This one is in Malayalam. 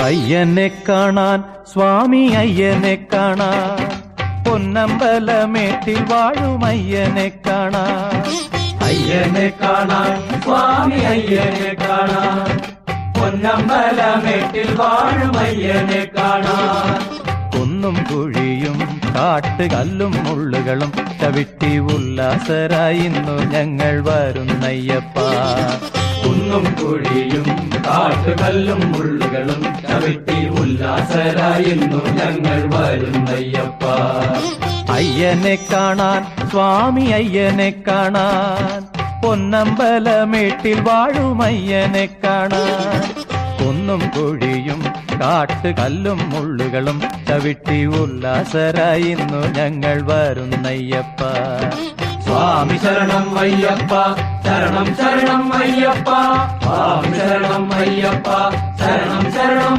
അയ്യനെ കാണാൻ സ്വാമി അയ്യനെ കാണാൻ പൊന്നമ്പലമേട്ടിൽ വാഴും അയ്യനെ കാണാൻ അയ്യനെ കാണാൻ സ്വാമി അയ്യനെ കാണാൻ പൊന്നമ്പലമേട്ടിൽ വാഴും അയ്യനെ കാണാൻ കുന്നും കുഴിയും കാട്ടുകല്ലും മുള്ളുകളും ചവിട്ടി ഉല്ലാസരായി ഇന്നു ഞങ്ങൾ വരുന്നയ്യപ്പ കുന്നും കുഴിയും കാട്ടുകല്ലും മുള്ളുകളും ചവിട്ടി ഉല്ലാസരായിരുന്നു ഞങ്ങൾ വരുന്നയ്യപ്പ അയ്യനെ കാണാൻ സ്വാമി അയ്യനെ കാണാൻ പൊന്നമ്പലമേട്ടിൽ വാഴും അയ്യനെ കാണാൻ കുന്നും കുഴിയും കാട്ടുകല്ലും മുള്ളുകളും ചവിട്ടി ഉല്ലാസരായി ഇന്നു ഞങ്ങൾ വരുന്നയ്യപ്പ സ്വാമി ശരണം അയ്യപ്പ ശരണം ശരണം അയ്യപ്പ സ്വാമി ശരണം അയ്യപ്പ ശരണം ശരണം